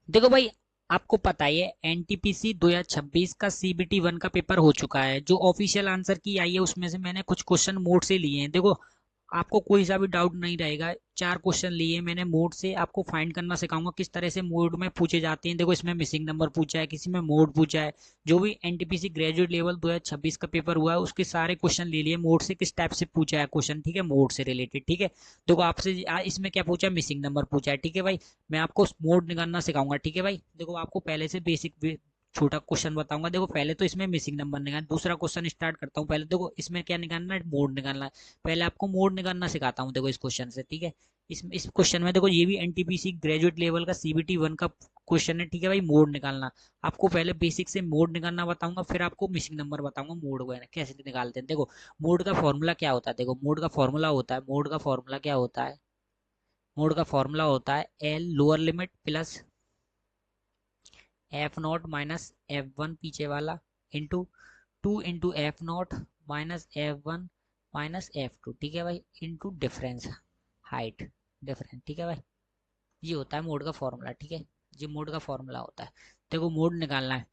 देखो भाई, आपको पता ही है एनटीपीसी 2026 का सीबीटी 1 का पेपर हो चुका है। जो ऑफिशियल आंसर की आई है उसमें से मैंने कुछ क्वेश्चन मोड से लिए हैं। देखो, आपको कोई सा भी डाउट नहीं रहेगा। चार क्वेश्चन लिए मैंने मोड से, आपको फाइंड करना सिखाऊंगा किस तरह से मोड में पूछे जाते हैं। देखो, इसमें मिसिंग नंबर पूछा है, किसी में मोड पूछा है। जो भी एनटीपीसी ग्रेजुएट लेवल 2026 का पेपर हुआ है उसके सारे क्वेश्चन ले लिए मोड से, किस टाइप से पूछा है क्वेश्चन, ठीक है, मोड से रिलेटेड, ठीक है। देखो आपसे इसमें क्या पूछा है, मिसिंग नंबर पूछा है, ठीक है भाई। मैं आपको मोड निकालना सिखाऊंगा, ठीक है भाई। देखो, आपको पहले से बेसिक छोटा क्वेश्चन बताऊंगा। देखो, पहले तो इसमें मिसिंग नंबर निकालना, दूसरा क्वेश्चन स्टार्ट करता हूँ। पहले देखो इसमें क्या निकालना है, मोड निकालना है। पहले आपको मोड निकालना सिखाता हूँ, देखो इस क्वेश्चन से, ठीक है। इस क्वेश्चन में देखो, ये भी एनटीपीसी ग्रेजुएट लेवल का सीबीटी 1 का क्वेश्चन है, ठीक है भाई। मोड निकालना, आपको पहले बेसिक से मोड निकालना बताऊंगा, फिर आपको मिसिंग नंबर बताऊंगा मोड को कैसे निकालते हैं। देखो, मोड का फॉर्मूला क्या होता है, देखो मोड का फॉर्मूला होता है, मोड का फॉर्मूला क्या होता है, मोड का फॉर्मूला होता है L lower limit plus F not minus F one पीछे वाला into 2 F not minus F one minus F two, ठीक है भाई, इंटू डिफरेंस हाइट, डिफरेंस, ठीक है भाई। ये होता है मोड का फॉर्मूला, ठीक है। ये मोड का फॉर्मूला होता है। देखो, मोड निकालना है,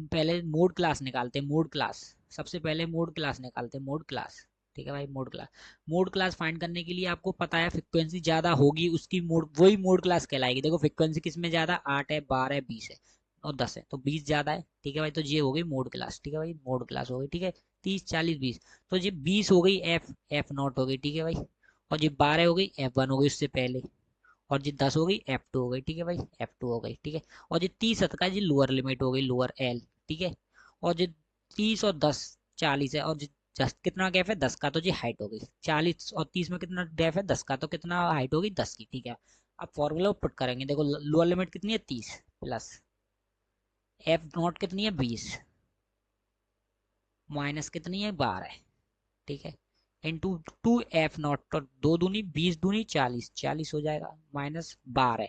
पहले मोड क्लास निकालते हैं, मोड क्लास। सबसे पहले मोड क्लास निकालते हैं, मोड क्लास, ठीक है भाई। Mode class, mode class find करने के लिए आपको पता है फ्रिक्वेंसी ज्यादा होगी उसकी मोड, वही मोड क्लास कहलाएगी। देखो, फ्रिक्वेंसी किस में ज्यादा, 8 है, 12 है, 20 है और 10 है, तो 20 ज्यादा है, ठीक है भाई। तो ये हो गई मोड क्लास, ठीक है भाई, मोड क्लास हो गई, ठीक है। 30, 40, 20, तो ये 20 हो गई एफ एफ नॉट हो गई, ठीक है भाई। और ये 12 हो गई एफ वन हो गई उससे पहले। और ये 10 हो गई एफ टू हो गई, ठीक है भाई, एफ टू हो गई, ठीक है। और ये 30 का ये लोअर लिमिट हो गई, लोअर एल, ठीक है। और ये 30 और 10 40 है, और ये कितना गैप है, 10 का, तो ये हाइट हो गई। 40 और 30 में कितना गैप है, 10 का, तो कितना हाइट होगी, 10 की, ठीक है। अब फॉर्मूला पुट करेंगे। देखो, लोअर लिमिट कितनी है, 30 प्लस एफ नॉट कितनी है, 20 माइनस कितनी है, 12, ठीक है, इंटू 2 एफ नॉट, तो दो दूनी 20, दूनी 40, 40 हो जाएगा, माइनस 12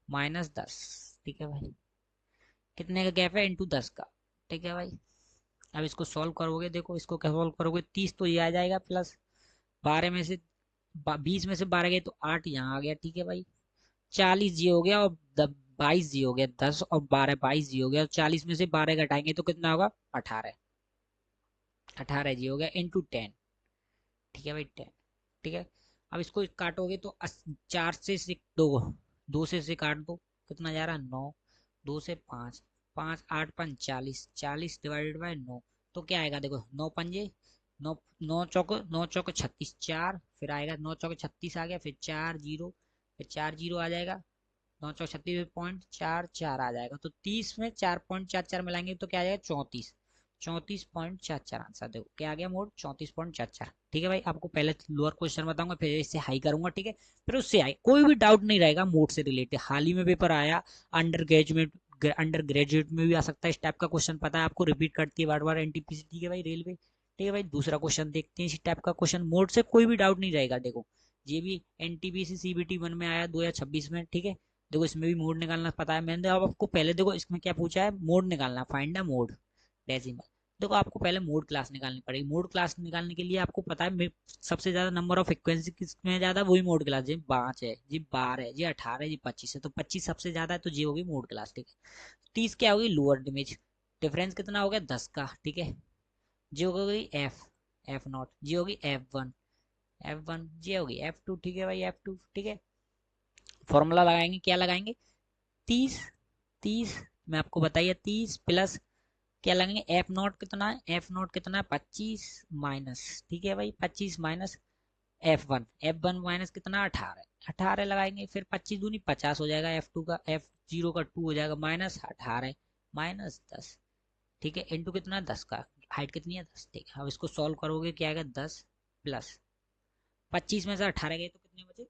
माइनस 10, ठीक है भाई। कितने का गैप है, इंटू 10 का, ठीक है भाई। अब इसको सॉल्व करोगे, देखो इसको क्या सॉल्व करोगे, 30 तो ये आ जाएगा, प्लस 12 में से 20 में से 12 गए तो 8 यहाँ आ गया, ठीक है भाई। 40 जी हो गया, और 22 जी हो गया, 10 और 12 22 जी हो गया, और 40 में से 12 घटाएंगे तो कितना होगा, 18, 18 जी हो गया, इंटू 10, ठीक है भाई, 10, ठीक है। अब इसको काटोगे तो 4 से दो, 2 से काट दो, कितना जा रहा है, 9, 2 से 5, 5 8 5 40, 40 डिवाइडेड बाय 9, तो क्या आएगा, देखो 9 पंजे, 9, 9 चौको 36, 4, फिर आएगा 9 चौको 36 आ गया, फिर 4 जीरो, फिर 4 जीरो आ जाएगा, 9 चौक 36 पॉइंट 4 4 आ जाएगा, तो 30 में 4.44 मिलाएंगे तो क्या आ जाएगा, 34, 34.44 आंसर। देखो क्या आ गया, मोड 34.44, ठीक है भाई। आपको पहले लोअर क्वेश्चन बताऊंगा, फिर इससे हाई करूंगा, ठीक है। फिर उससे हाई, कोई भी डाउट नहीं रहेगा मोड से रिलेटेड। हाल ही में पेपर आया अंडर ग्रेजुएट, अंडर ग्रेजुएट में भी आ सकता है इस टाइप का क्वेश्चन, पता है आपको, रिपीट करती है बार बार एनटीपीसी, ठीक है भाई, रेलवे, ठीक है भाई। दूसरा क्वेश्चन देखते हैं, इस टाइप का क्वेश्चन मोड से कोई भी डाउट नहीं रहेगा। देखो, ये भी एनटीपीसी सीबीटी 1 में आया 2026 में, ठीक है। देखो, इसमें भी मोड निकालना पता है मैंने, अब आपको पहले देखो इसमें क्या पूछा है, मोड निकालना, फाइंड द मोड डेसिमल। देखो, आपको पहले मोड क्लास निकालनी पड़ेगी। मोड क्लास निकालने के लिए आपको पता है सबसे ज्यादा नंबर ऑफ फ्रिक्वेंसी किसमें ज्यादा, वही मोड क्लास, जी 5 है, जी 12 है, जी 18 है, जी 25 है, तो 25 सबसे ज्यादा है, तो जी होगी मोड क्लास, ठीक है। 30 क्या होगी, लोअर लिमिट, डिफरेंस कितना हो गया, 10 का, ठीक है। जी हो गई एफ एफ नॉट, जी होगी एफ वन, एफ वन जी होगी एफ टू, ठीक है भाई, एफ टू, ठीक है। फॉर्मूला लगाएंगे, क्या लगाएंगे, 30, 30 में आपको बताइए, 30 प्लस क्या लगेंगे, एफ नॉट कितना है, एफ नॉट कितना है, 25 माइनस, ठीक है भाई, 25 माइनस एफ वन माइनस कितना, 18, 18 लगाएंगे, फिर 25 दूनी 50 हो जाएगा, एफ टू का, एफ जीरो का 2 हो जाएगा, माइनस 18 माइनस 10, ठीक है, इंटू कितना, 10 का, हाइट कितनी है, 10, ठीक है। अब इसको सॉल्व करोगे, क्या आएगा, 10 प्लस 25 में से 18 गए तो कितने बचे,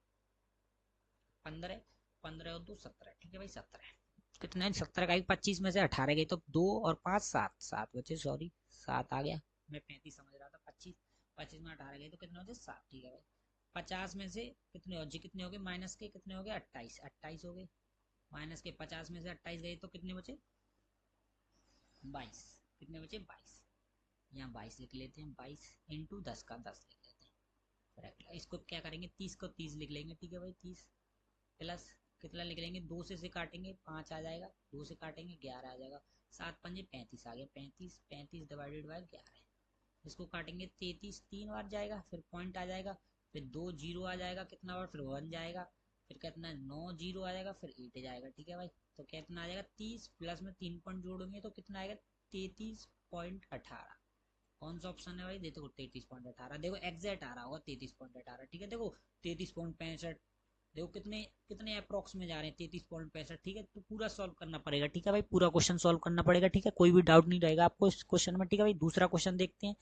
15, 15 और 2 17, ठीक है भाई, 17, कितने, 17 का 25 में से 18 गई तो 2 और 5 7, 7 बचे, सॉरी 7 आ गया, मैं 35 समझ रहा था, 25, 25 में 18 गए तो कितने बचे, 7, ठीक है भाई। 50 में से कितने हो जी, कितने हो गए माइनस के, कितने हो गए, 28, 28 हो गए, माइनस के 50 में से 28 गए तो कितने बचे, 22, कितने बचे, 22, यहाँ 22 लिख लेते हैं, 22 इंटू 10 का 10 लिख लेते हैं, इसको क्या करेंगे, 30 को 30 लिख लेंगे, ठीक है भाई, 30 प्लस कितना निकलेंगे, 2 से काटेंगे 5 आ जाएगा, 2 से काटेंगे 11 आ जाएगा, 7 पंजे 35 आ गया, 35 35 डिवाइडेड बाय 11, इसको काटेंगे 33 3 बार जाएगा, फिर पॉइंट आ जाएगा, फिर 2 जीरो आ जाएगा कितना बार, फिर 1 जाएगा, फिर कितना 9 जीरो आ जाएगा, फिर 8 जाएगा। ठीक है भाई, तो कितना आ जाएगा 30 प्लस में 3 पॉइंट जोड़ेंगे तो कितना आएगा 33.18। कौन सा ऑप्शन है भाई, देखो 33.18, देखो एग्जैक्ट आ रहा होगा 33.18। ठीक है, देखो 33.65, देखो कितने कितने अप्रोक्स में जा रहे हैं 33.65। ठीक है, तो पूरा सॉल्व करना पड़ेगा। ठीक है भाई, पूरा क्वेश्चन सॉल्व करना पड़ेगा। ठीक है, कोई भी डाउट नहीं रहेगा आपको इस क्वेश्चन में। ठीक है भाई, दूसरा क्वेश्चन देखते हैं।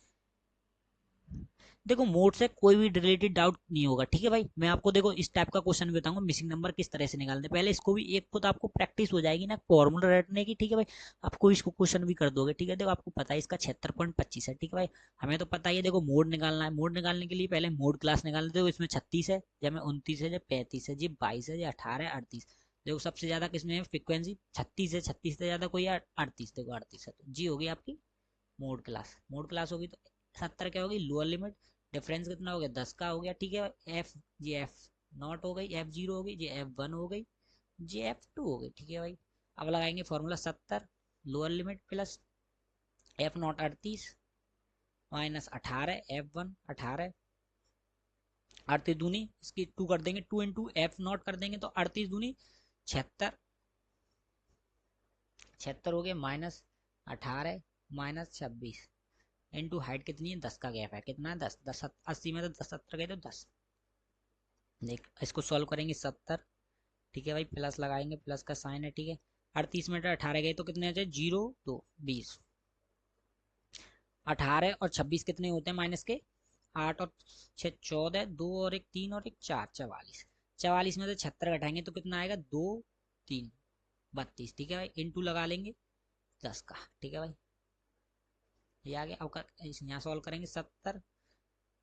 देखो मोड से कोई भी रिलेटेड डाउट नहीं होगा। ठीक है भाई, मैं आपको देखो इस टाइप का क्वेश्चन भी बताऊंगा, मिसिंग नंबर किस तरह से निकालते हैं। पहले इसको भी एक को तो आपको प्रैक्टिस हो जाएगी ना फॉर्मूला रटने की। ठीक है भाई, आपको इसको क्वेश्चन भी कर दोगे। ठीक है, देखो आपको पता है इसका 76.25 है। ठीक है भाई, हमें तो पता ही है। देखो मोड निकालना है, मोड निकालने के लिए पहले मोड क्लास निकालना। देखो इसमें 36 है, जब में 29 है, जब 35 है, जी 22 है, जी 18 है, 38। देखो सबसे ज्यादा किसमें है फ्रिक्वेंसी, 36 है, 36 से ज्यादा कोई है 38। देखो 38 है, तो जी होगी आपकी मोड क्लास। मोड क्लास होगी तो 70 क्या होगी लोअर लिमिट, डिफरेंस कितना हो गया 10 का हो गया। ठीक है, एफ जी एफ नॉट हो गई, एफ जीरो हो गई, जी एफ वन हो गई, जी एफ टू हो गई। ठीक है भाई, अब लगाएंगे formula 70 lower limit plus F not 38 minus 18 F one 18, 38 दूनी इसकी 2 कर देंगे, 2 इंटू एफ नॉट कर देंगे तो 38 दूनी 76, 76 हो गया माइनस 18 माइनस 26 इनटू हाइट कितनी है 10 का गैप है, कितना है 10, 10 80 में तो 10 70 गए तो 10। देख इसको सॉल्व करेंगे 70। ठीक है भाई, प्लस लगाएंगे, प्लस का साइन है। ठीक है, 38 में 18 गए तो कितने आ जाए 0 2 20, 18 और 26 कितने होते हैं माइनस के, 8 और 6 14, 2 और 1 3 और 1 4 44, 44 में से 76 घटाएंगे तो कितना आएगा 2 3 32। ठीक है भाई, इंटू लगा लेंगे 10 का। ठीक है भाई, ये आ गया। अब यहाँ सॉल्व करेंगे 70,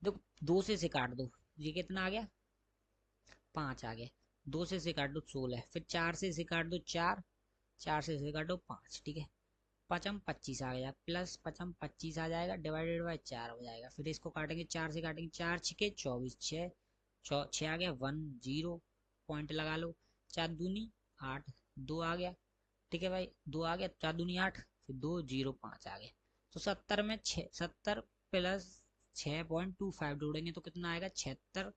देखो 2 से काट दो, ये कितना आ गया 5 आ गया, 2 से काट दो 16, फिर 4 से काट दो 4, 4 से काट दो 5। ठीक है, पचम 25 आ गया, प्लस पचम 25 आ जाएगा, डिवाइडेड बाय 4 हो जाएगा। फिर इसको काटेंगे 4 से काटेंगे, 4 छिके 24, 6 6 आ गया 1 0 पॉइंट लगा लो, 4 दूनी 8 2 आ गया। ठीक है भाई, 2 आ गया, 4 दूनी 8, फिर 2 0 5 आ गया। तो 70 में 6 70 प्लस 6.25 जोड़ेंगे तो कितना आएगा 76,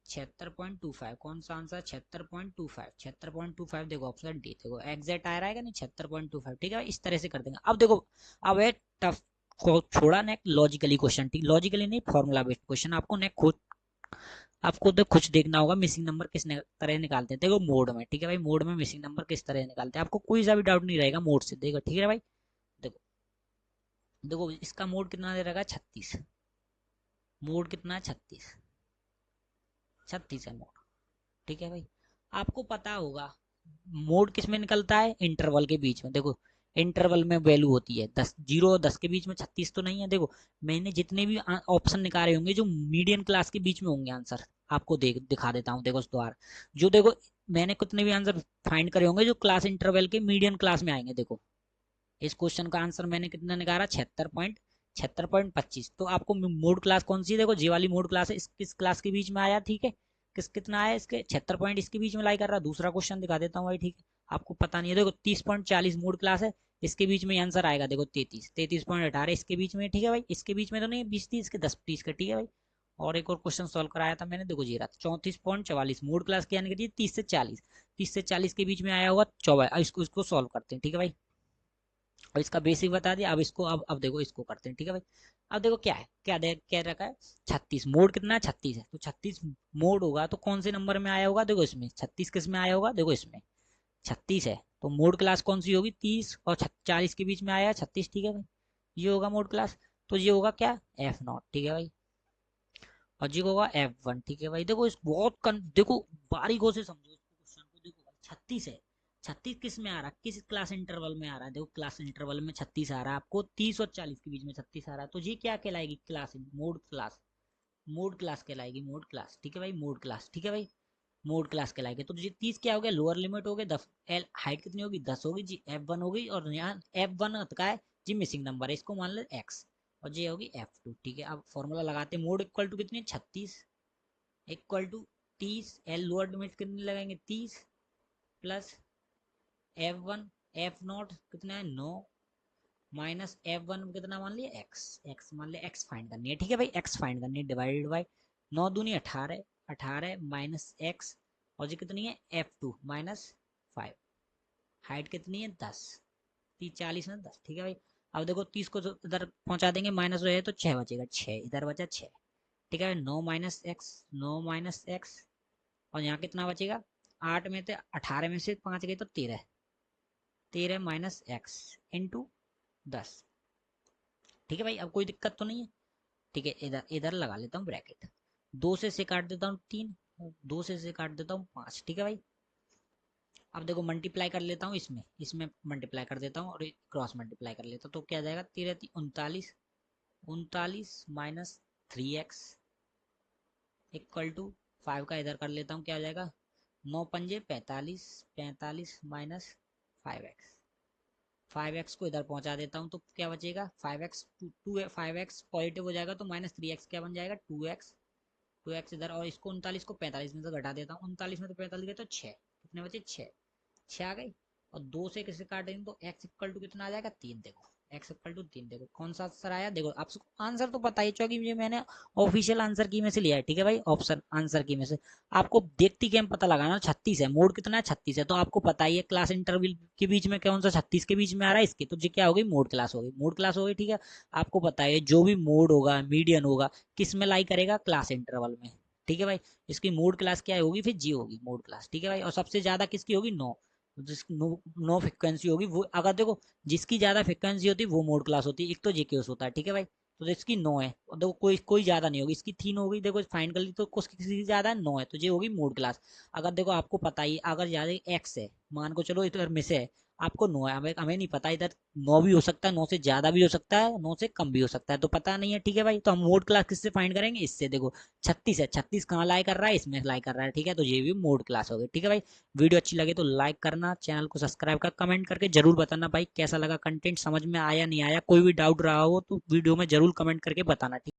76.25। कौन सा आंसर 76.25, 76.25। देखो ऑप्शन डी, देखो एग्जैक्ट आ रहा है नहीं 76.25। ठीक है, इस तरह से कर देंगे। अब देखो अब है टफ को छोड़ा नेक्स्ट लॉजिकली क्वेश्चन। ठीक, लॉजिकली नहीं फॉर्मूला बेस्ड क्वेश्चन। आपको नेक्स्ट खुद आपको तो कुछ देखना होगा मिसिंग नंबर किस तरह निकालते हैं। देखो मोड में, ठीक है भाई, मोड में मिसिंग नंबर किस तरह निकालते हैं, आपको कोई सा भी डाउट नहीं रहेगा मोड से। देखो ठीक है भाई, देखो देखो इसका मोड कितना दे रखा है 36, मोड कितना है 36, 36 है मोड। ठीक है भाई, आपको पता होगा मोड किस में निकलता है इंटरवल के बीच में। देखो इंटरवल में वैल्यू होती है 10, 0 और 10 के बीच में 36 तो नहीं है। देखो मैंने जितने भी ऑप्शन निकाले होंगे जो मीडियन क्लास के बीच में होंगे आंसर, आपको दिखा देता हूँ। देखो उस द्वार जो देखो मैंने कितने भी आंसर फाइंड करे होंगे जो क्लास इंटरवल के मीडियन क्लास में आएंगे। देखो इस क्वेश्चन का आंसर मैंने कितना निकाला 76.25। तो आपको मोड क्लास कौन सी है, देखो जी वाली मोड क्लास है, इस किस क्लास के बीच में आया। ठीक है, कितना आया इसके 76 पॉइंट इसके बीच में लाई कर रहा। दूसरा क्वेश्चन दिखा देता हूँ भाई। ठीक है, आपको पता नहीं है, देखो 30.40 मोड क्लास है, इसके बीच में आंसर आएगा देखो 33, 33.18 इसके बीच में। ठीक है भाई, इसके बीच में तो नहीं 20 30 के 10 30 का। ठीक है भाई, और एक और क्वेश्चन सॉल्व कराया था मैंने, देखो जी रहा 34.44 मोड क्लास के यानी कि 30 से 40, 30 से 40 के बीच में आया होगा 24। इसको सॉल्व करते हैं। ठीक है भाई, और इसका बेसिक बता दिया। अब इसको अब देखो इसको करते हैं। ठीक है भाई, अब देखो क्या है, क्या रखा है 36, मोड कितना है 36 है, तो 36 मोड होगा तो कौन से नंबर में आया होगा, देखो इसमें 36 किस में आया होगा, देखो इसमें 36 है तो मोड क्लास कौन सी होगी 30 और 40 के बीच में आया 36। ठीक है भाई, ये होगा मोड क्लास। तो ये होगा क्या एफ नॉट। ठीक है भाई, और ये होगा एफ वन। ठीक है भाई, देखो इस बहुत देखो बारीकों से समझो इस क्वेश्चन को। देखो 36 है, 36 किस में आ रहा है, किस क्लास इंटरवल में आ रहा है, देखो क्लास इंटरवल में 36 आ रहा है आपको, 30 और 40 के बीच में 36 आ रहा है। तो ये क्या कहलाएगी class, mode class, mode class कहलाएगी, मोड क्लास। ठीक है भाई, मोड क्लास। ठीक है भाई, मोड क्लास कहलाएगी। तो ये 30 क्या हो गया लोअर लिमिट हो गया 10, एल हाइट कितनी होगी 10 होगी जी, एफ वन हो गई, और यहाँ एफ वन का है जी मिसिंग नंबर है, इसको मान लो एक्स, और ये होगी एफ टू। ठीक है, अब फॉर्मूला लगाते हैं, मोड इक्वल टू कितनी 36 equal to 30, L lower limit कितनी लगाएंगे 30, प्लस F1 F0 कितना है 9 माइनस F1 कितना मान लिया x मान लिया x फाइंड करनी है, ठीक है भाई, x फाइंड करनी है, डिवाइडेड बाई 9 दूनी 18 18 माइनस x और जी कितनी है F2 माइनस 5, हाइट कितनी है 10, 40 में 10, ठीक है भाई। अब देखो 30 को इधर पहुंचा देंगे माइनस रहे तो 6 बचेगा, 6 इधर बचा 6, ठीक है। 9 माइनस एक्स 9 माइनस एक्स और यहाँ कितना बचेगा 8 में से 18 में से 5 गए तो 13, 13 माइनस एक्स इंटू 10, ठीक है भाई। अब कोई दिक्कत तो नहीं है, ठीक है। इधर इधर लगा लेता हूँ ब्रैकेट, 2 से काट देता हूँ 3, 2 से काट देता हूँ 5, ठीक है भाई। अब देखो मल्टीप्लाई कर लेता हूँ इसमें इसमें मल्टीप्लाई कर देता हूँ और क्रॉस मल्टीप्लाई कर लेता हूँ, तो क्या आ जाएगा 13 39, 39 माइनस 3x इक्वल टू 5 का इधर कर लेता हूँ, क्या हो जाएगा 9 पंजे 45, 45 माइनस 5x, 5x को इधर पहुंचा देता हूँ तो क्या बचेगा 5x 5x पॉजिटिव हो जाएगा तो माइनस 3x क्या बन जाएगा 2x, 2x इधर, और इसको 39 को 45 में से घटा देता हूँ, 39 में तो 45 गए तो 6, कितने बचे 6 आ गई। और 2 से किसे काटेंगे तो x इक्वल टू कितना आ जाएगा 3, देखो x इक्वल टू 3, देखो कौन सा आंसर आया, देखो आपको आंसर तो पता ही क्योंकि ये मैंने ऑफिशियल आंसर की में से लिया है, ठीक है भाई, ऑप्शन आंसर की में से। आपको देखती गेम पता लगाना 36 है, मोड कितना है 36 है, तो आपको पता ही है क्लास इंटरवल के बीच में कौन सा 36 के बीच में आ रहा है इसके, तो ये क्या हो गई मोड क्लास हो गई, मोड क्लास हो गई, ठीक है। आपको पता है जो भी मोड होगा मीडियन होगा किस में लाई करेगा क्लास इंटरवल में, ठीक है भाई। इसकी मोड क्लास क्या होगी फिर जी होगी मोड क्लास, ठीक है भाई। और सबसे ज्यादा किसकी होगी 9, जिस नो फ्रिक्वेंसी होगी वो, अगर देखो जिसकी ज्यादा फ्रिक्वेंसी होती है वो मोड क्लास होती है, एक तो जेकेएस होता है, ठीक है भाई। तो इसकी 9 है और देखो कोई कोई ज्यादा नहीं होगी, इसकी 3 होगी, देखो फाइंड कर ली तो किसी की ज्यादा है 9 है तो ये होगी मोड क्लास। अगर देखो आपको पता ही अगर ज्यादा एक्स है, मान को चलो इधर में से है, आपको 9 है, हमें हमें नहीं पता इधर 9 भी हो सकता है, 9 से ज्यादा भी हो सकता है, 9 से कम भी हो सकता है, तो पता नहीं है, ठीक है भाई। तो हम मोड क्लास किससे फाइंड करेंगे, इससे, देखो 36 है, 36 कहाँ लाई कर रहा है इसमें लाई कर रहा है, ठीक है, तो ये भी मोड क्लास हो गई, ठीक है भाई। वीडियो अच्छी लगे तो लाइक करना, चैनल को सब्सक्राइब कर, कमेंट करके जरूर बताना भाई कैसा लगा कंटेंट, समझ में आया नहीं आया, कोई भी डाउट रहा हो तो वीडियो में जरूर कमेंट करके बताना, ठीक।